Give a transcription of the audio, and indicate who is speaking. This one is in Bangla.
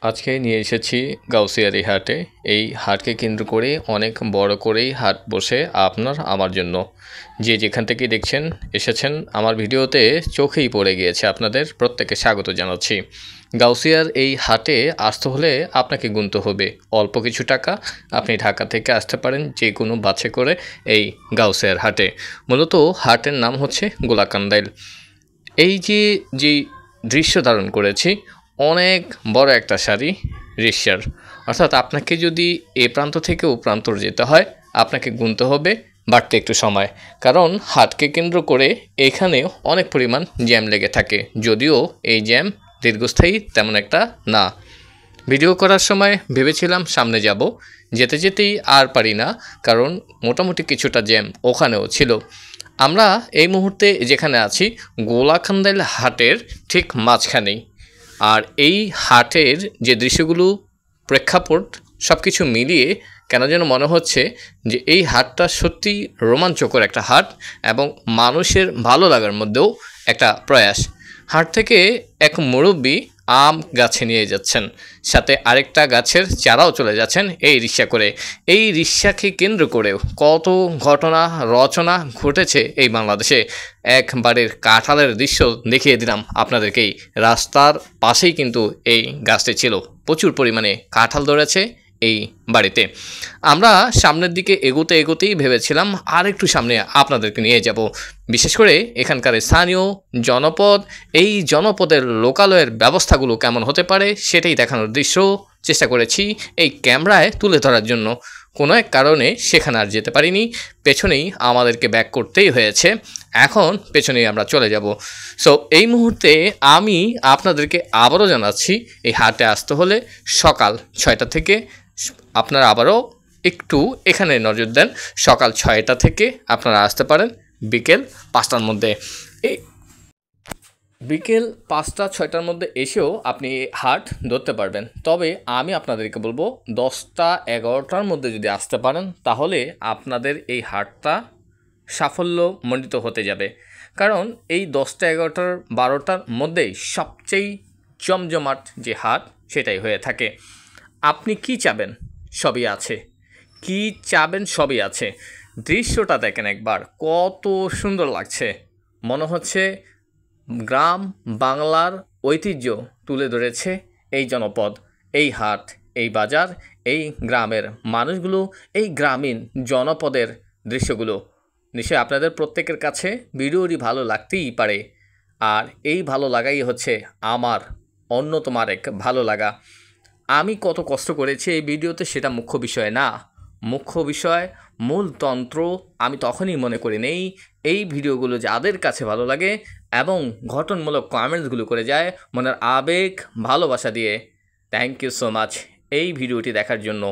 Speaker 1: আজকে নিয়ে এসেছি গাউসিয়ার এই হাটে। এই হাটকে কেন্দ্র করে অনেক বড় করেই হাট বসে আপনার আমার জন্য। যে যেখান থেকে দেখছেন এসেছেন আমার ভিডিওতে চোখেই পড়ে গিয়েছে, আপনাদের প্রত্যেককে স্বাগত জানাচ্ছি। গাউসিয়ার এই হাটে আসতে হলে আপনাকে গুনতে হবে অল্প কিছু টাকা। আপনি ঢাকা থেকে আসতে পারেন যে কোনো বাসে করে এই গাউসিয়ার হাটে। মূলত হাটের নাম হচ্ছে গোলাকান্দাইল। এই যে দৃশ্য ধারণ করেছি অনেক বড় একটা সারি রিকশার, অর্থাৎ আপনাকে যদি এ প্রান্ত থেকে ও প্রান্ত যেতে হয় আপনাকে গুনতে হবে বাড়তে একটু সময়, কারণ হাটকে কেন্দ্র করে এখানে অনেক পরিমাণ জ্যাম লেগে থাকে, যদিও এই জ্যাম দীর্ঘস্থায়ী তেমন একটা না। ভিডিও করার সময় ভেবেছিলাম সামনে যাব, যেতে যেতেই আর পারি না, কারণ মোটামুটি কিছুটা জ্যাম ওখানেও ছিল। আমরা এই মুহূর্তে যেখানে আছি গোলাকান্দাইল হাটের ঠিক মাঝখানেই। আর এই হাটের যে দৃশ্যগুলো, প্রেক্ষাপট সব কিছু মিলিয়ে কেন যেন মনে হচ্ছে যে এই হাটটা সত্যি রোমাঞ্চকর একটা হাট এবং মানুষের ভালো লাগার মধ্যেও একটা প্রয়াস। হাট থেকে এক মুরব্বি আম গাছে নিয়ে যাচ্ছেন, সাথে আরেকটা গাছের চারাও চলে যাচ্ছেন এই রিক্সা করে। এই রিক্সাকে কেন্দ্র করেও কত ঘটনা রচনা ঘটেছে এই বাংলাদেশে। একবারের কাঁঠালের দৃশ্য দেখিয়ে দিলাম আপনাদেরকেই। রাস্তার পাশেই কিন্তু এই গাছটি ছিল, প্রচুর পরিমাণে কাঁঠাল ধরেছে এই বাড়িতে। আমরা সামনের দিকে এগোতেই ভেবেছিলাম আর একটু সামনে আপনাদেরকে নিয়ে যাব, বিশেষ করে এখানকার স্থানীয় জনপদ, এই জনপদের লোকালয়ের ব্যবস্থাগুলো কেমন হতে পারে সেটাই দেখানোর দৃশ্য চেষ্টা করেছি এই ক্যামেরায় তুলে ধরার জন্য। কোনো এক কারণে সেখানে আর যেতে পারিনি, পেছনেই আমাদেরকে ব্যাক করতেই হয়েছে। এখন পেছনেই আমরা চলে যাব। সো এই মুহূর্তে আমি আপনাদেরকে আবারও জানাচ্ছি এই হাটে আসতে হলে সকাল 6টা থেকে, আপনারা আবারও একটু এখানে নজর দেন, সকাল 6টা থেকে আপনারা আসতে পারেন বিকেল 5টার মধ্যে। এই বিকেল 5টা-6টার মধ্যে এসেও আপনি হাট ধরতে পারবেন। তবে আমি আপনাদেরকে বলবো 10টা-11টার মধ্যে যদি আসতে পারেন তাহলে আপনাদের এই হাটটা সাফল্যমণ্ডিত হতে যাবে, কারণ এই 10টা, 11টার, 12টার মধ্যেই সবচেয়ে জমজমাট যে হাট সেটাই হয়ে থাকে। আপনি কি চাবেন সবই আছে, কি চাবেন সবই আছে। দৃশ্যটা দেখেন একবার, কত সুন্দর লাগছে। মনে হচ্ছে গ্রাম বাংলার ঐতিহ্য তুলে ধরেছে এই জনপদ, এই হাট, এই বাজার, এই গ্রামের মানুষগুলো, এই গ্রামীণ জনপদের দৃশ্যগুলো। নিশ্চয়ই আপনাদের প্রত্যেকের কাছে ভিডিওটি ভালো লাগতেই পারে, আর এই ভালো লাগাই হচ্ছে আমার অন্যতম আরেক ভালো লাগা। আমি কত কষ্ট করেছি এই ভিডিওতে সেটা মুখ্য বিষয় না। মুখ্য বিষয়, মূল তন্ত্র আমি তখনই মনে করি নেই এই ভিডিওগুলো যাদের কাছে ভালো লাগে এবং গঠনমূলক কমেন্টসগুলো করে যায় মনের আবেগ ভালোবাসা দিয়ে। থ্যাংক ইউ সো মাচ এই ভিডিওটি দেখার জন্য।